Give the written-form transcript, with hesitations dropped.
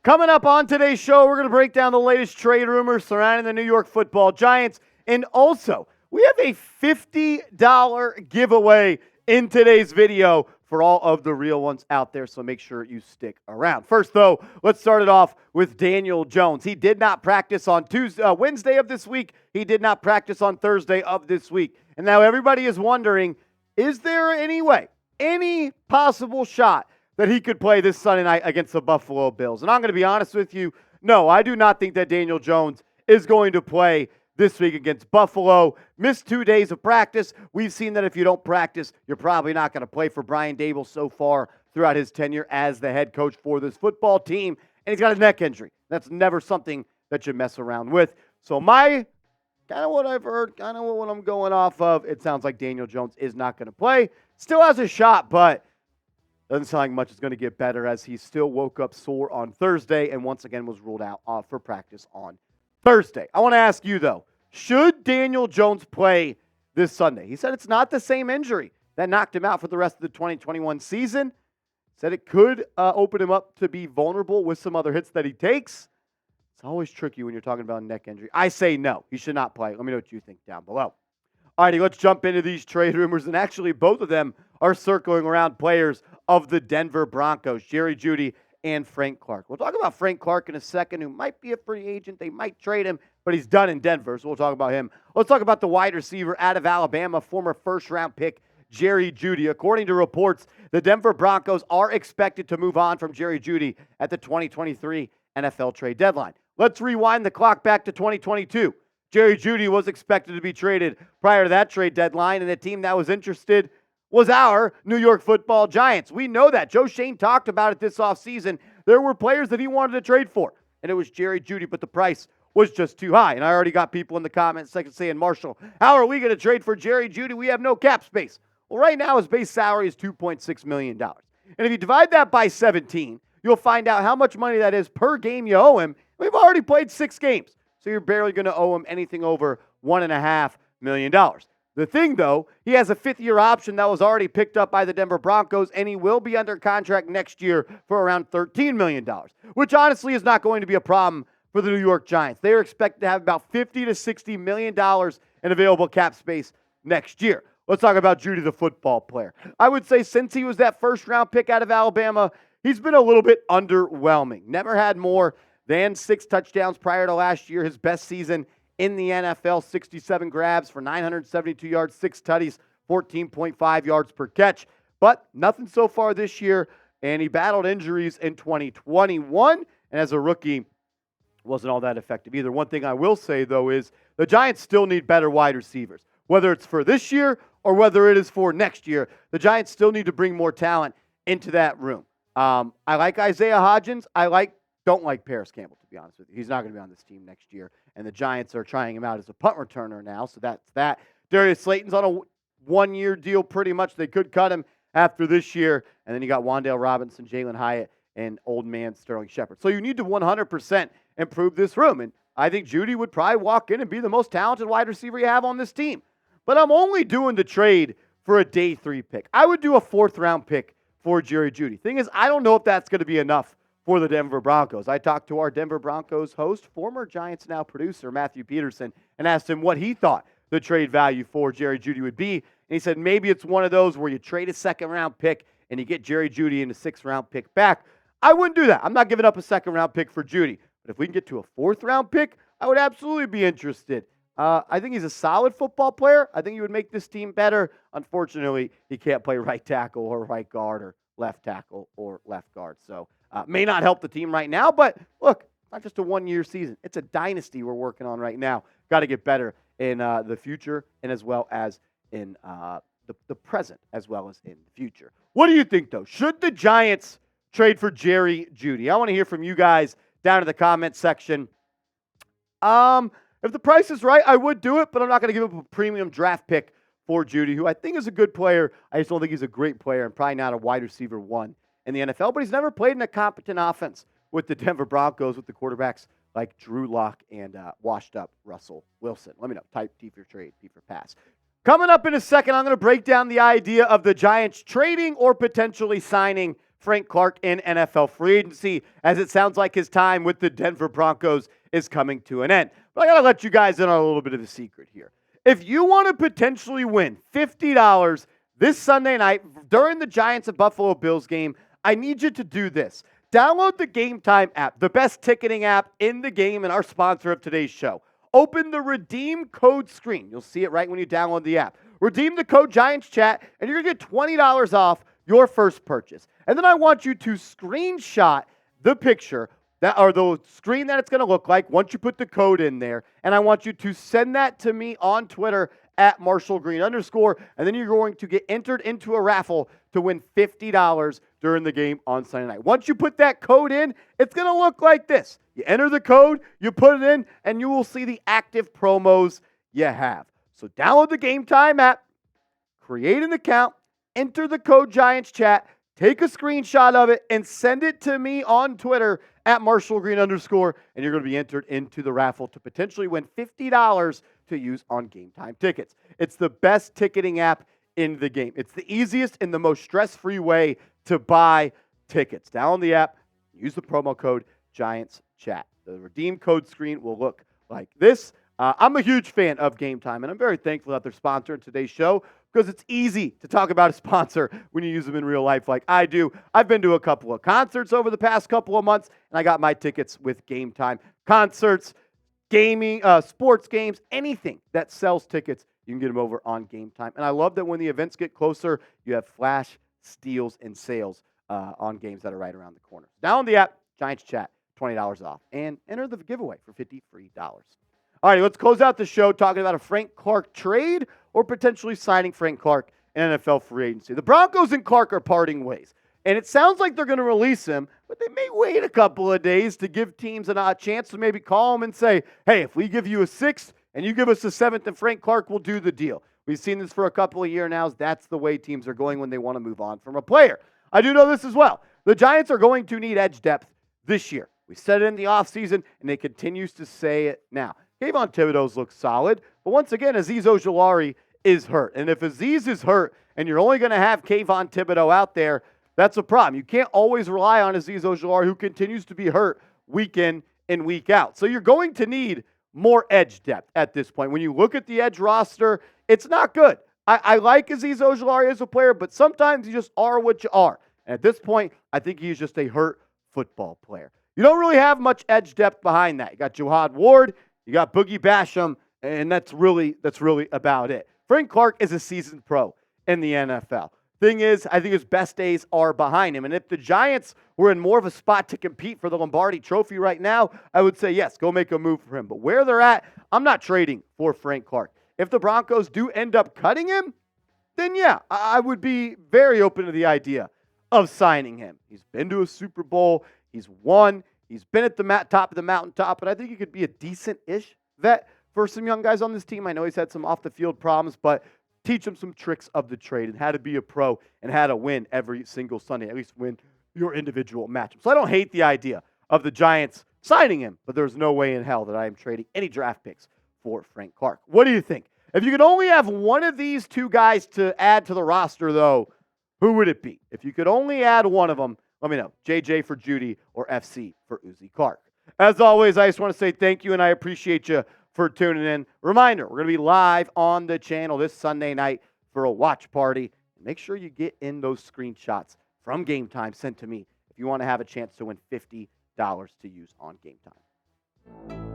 Coming up on today's show, we're going to break down the latest trade rumors surrounding the New York Football Giants. And also, we have a $50 giveaway in today's video for all of the real ones out there, so make sure you stick around. First, though, let's start it off with Daniel Jones. He did not practice on Wednesday of this week. He did not practice on Thursday of this week. And now everybody is wondering, is there any way, any possible shot that he could play this Sunday night against the Buffalo Bills? And I'm going to be honest with you, no, I do not think that Daniel Jones is going to play this week against Buffalo. Missed 2 days of practice. We've seen that if you don't practice, you're probably not going to play for Brian Daboll so far throughout his tenure as the head coach for this football team. And he's got a neck injury. That's never something that you mess around with. So kind of what I've heard, kind of what I'm going off of, it sounds like Daniel Jones is not going to play. Still has a shot, but doesn't sound like much is going to get better as he still woke up sore on Thursday and once again was ruled out for practice on Thursday. I want to ask you, though, should Daniel Jones play this Sunday? He said it's not the same injury that knocked him out for the rest of the 2021 season. Said it could open him up to be vulnerable with some other hits that he takes. It's always tricky when you're talking about a neck injury. I say no. He should not play. Let me know what you think down below. All righty, let's jump into these trade rumors. And actually, both of them are circling around players of the Denver Broncos, Jeudy and Frank Clark. We'll talk about Frank Clark in a second, who might be a free agent. They might trade him, but he's done in Denver, so we'll talk about him. Let's talk about the wide receiver out of Alabama, former first-round pick Jeudy. According to reports, the Denver Broncos are expected to move on from Jeudy at the 2023 NFL trade deadline. Let's rewind the clock back to 2022. Jeudy was expected to be traded prior to that trade deadline, and the team that was interested was our New York Football Giants. We know that. Joe Schoen talked about it this offseason. There were players that he wanted to trade for, and it was Jeudy, but the price was just too high. And I already got people in the comment section saying, Marshall, how are we going to trade for Jeudy? We have no cap space. Well, right now his base salary is $2.6 million. And if you divide that by 17, you'll find out how much money that is per game you owe him. We've already played 6 games, so you're barely going to owe him anything over $1.5 million. The thing, though, he has a 5th-year option that was already picked up by the Denver Broncos, and he will be under contract next year for around $13 million, which honestly is not going to be a problem for the New York Giants. They are expected to have about $50 to $60 million in available cap space next year. Let's talk about Jeudy, the football player. I would say since he was that first-round pick out of Alabama, he's been a little bit underwhelming. Never had more than 6 touchdowns prior to last year, his best season in the NFL, 67 grabs for 972 yards, 6 tutties, 14.5 yards per catch. But nothing so far this year, and he battled injuries in 2021, and as a rookie, wasn't all that effective either. One thing I will say, though, is the Giants still need better wide receivers. Whether it's for this year or whether it is for next year, the Giants still need to bring more talent into that room. I like Isaiah Hodgins. Don't like Paris Campbell, to be honest with you. He's not going to be on this team next year. And the Giants are trying him out as a punt returner now, so that's that. Darius Slayton's on a 1-year deal pretty much. They could cut him after this year. And then you got Wan'Dale Robinson, Jalen Hyatt, and old man Sterling Shepard. So you need to 100% improve this room. And I think Jeudy would probably walk in and be the most talented wide receiver you have on this team. But I'm only doing the trade for a day 3 pick. I would do a 4th-round pick for Jeudy. Thing is, I don't know if that's going to be enough for the Denver Broncos. I talked to our Denver Broncos host, former Giants now producer, Matthew Peterson, and asked him what he thought the trade value for Jeudy would be. And he said maybe it's one of those where you trade a 2nd-round pick and you get Jeudy in a 6th-round pick back. I wouldn't do that. I'm not giving up a 2nd-round pick for Jeudy. But if we can get to a 4th-round pick, I would absolutely be interested. I think he's a solid football player. I think he would make this team better. Unfortunately, he can't play right tackle or right guard or left tackle or left guard. So may not help the team right now, but look, not just a 1-year season. It's a dynasty we're working on right now. Got to get better in the future and as well as in the present as well as in the future. What do you think, though? Should the Giants trade for Jeudy? I want to hear from you guys down in the comment section. If the price is right, I would do it, but I'm not going to give up a premium draft pick for Jeudy, who I think is a good player. I just don't think he's a great player and probably not a wide receiver 1 in the NFL, but he's never played in a competent offense with the Denver Broncos with the quarterbacks like Drew Lock and washed-up Russell Wilson. Let me know. Type T for trade, P for pass. Coming up in a second, I'm going to break down the idea of the Giants trading or potentially signing Frank Clark in NFL free agency, as it sounds like his time with the Denver Broncos is coming to an end. But I got to let you guys in on a little bit of a secret here. If you want to potentially win $50 this Sunday night during the Giants and Buffalo Bills game, I need you to do this. Download the Game Time app, the best ticketing app in the game and our sponsor of today's show. Open the redeem code screen. You'll see it right when you download the app. Redeem the code Giants Chat, and you're going to get $20 off your first purchase. And then I want you to screenshot the picture or the screen that it's going to look like once you put the code in there. And I want you to send that to me on Twitter at @MarshallGreen_, and then you're going to get entered into a raffle to win $50 during the game on Sunday night. Once you put that code in, it's going to look like this. You enter the code, you put it in, and you will see the active promos you have. So download the Game Time app, create an account, enter the code Giants Chat, take a screenshot of it, and send it to me on Twitter at @MarshallGreen_, and you're going to be entered into the raffle to potentially win $50 to use on Game Time tickets. It's the best ticketing app in the game. It's the easiest and the most stress-free way to buy tickets. Download the app, use the promo code Giants Chat. The redeem code screen will look like this. I'm a huge fan of Game Time, and I'm very thankful that they're sponsoring today's show because it's easy to talk about a sponsor when you use them in real life like I do. I've been to a couple of concerts over the past couple of months, and I got my tickets with Game Time. Concerts, gaming, sports games, anything that sells tickets, you can get them over on Game Time. And I love that when the events get closer, you have flash steals and sales on games that are right around the corner. Download the app, Giants Chat, $20 off, and enter the giveaway for $50 free. All right, let's close out the show talking about a Frank Clark trade or potentially signing Frank Clark in NFL free agency. The Broncos and Clark are parting ways, and it sounds like they're going to release him, but they may wait a couple of days to give teams a chance to maybe call him and say, hey, if we give you a 6th and you give us a 7th and Frank Clark will do the deal. We've seen this for a couple of years now. That's the way teams are going when they want to move on from a player. I do know this as well. The Giants are going to need edge depth this year. We said it in the offseason, and it continues to say it now. Kayvon Thibodeau's looks solid, but once again, Azeez Ojulari is hurt. And if Azeez is hurt and you're only going to have Kayvon Thibodeau out there, that's a problem. You can't always rely on Azeez Ojulari, who continues to be hurt week in and week out. So you're going to need more edge depth at this point. When you look at the edge roster, it's not good. I like Azeez Ojulari as a player, but sometimes you just are what you are. And at this point, I think he's just a hurt football player. You don't really have much edge depth behind that. You got Jihad Ward, you got Boogie Basham, and that's really about it. Frank Clark is a seasoned pro in the NFL. Thing is, I think his best days are behind him. And if the Giants were in more of a spot to compete for the Lombardi Trophy right now, I would say, yes, go make a move for him. But where they're at, I'm not trading for Frank Clark. If the Broncos do end up cutting him, then yeah, I would be very open to the idea of signing him. He's been to a Super Bowl. He's won. He's been at the top of the mountaintop, but I think he could be a decent-ish vet for some young guys on this team. I know he's had some off-the-field problems, but teach him some tricks of the trade and how to be a pro and how to win every single Sunday, at least win your individual matchup. So I don't hate the idea of the Giants signing him, but there's no way in hell that I am trading any draft picks for Frank Clark. What do you think? If you could only have one of these two guys to add to the roster, though, who would it be? If you could only add one of them, let me know. JJ for Jeudy or FC for Uzi Clark. As always, I just want to say thank you, and I appreciate you for tuning in. Reminder, we're going to be live on the channel this Sunday night for a watch party. Make sure you get in those screenshots from Game Time sent to me if you want to have a chance to win $50 to use on Game Time.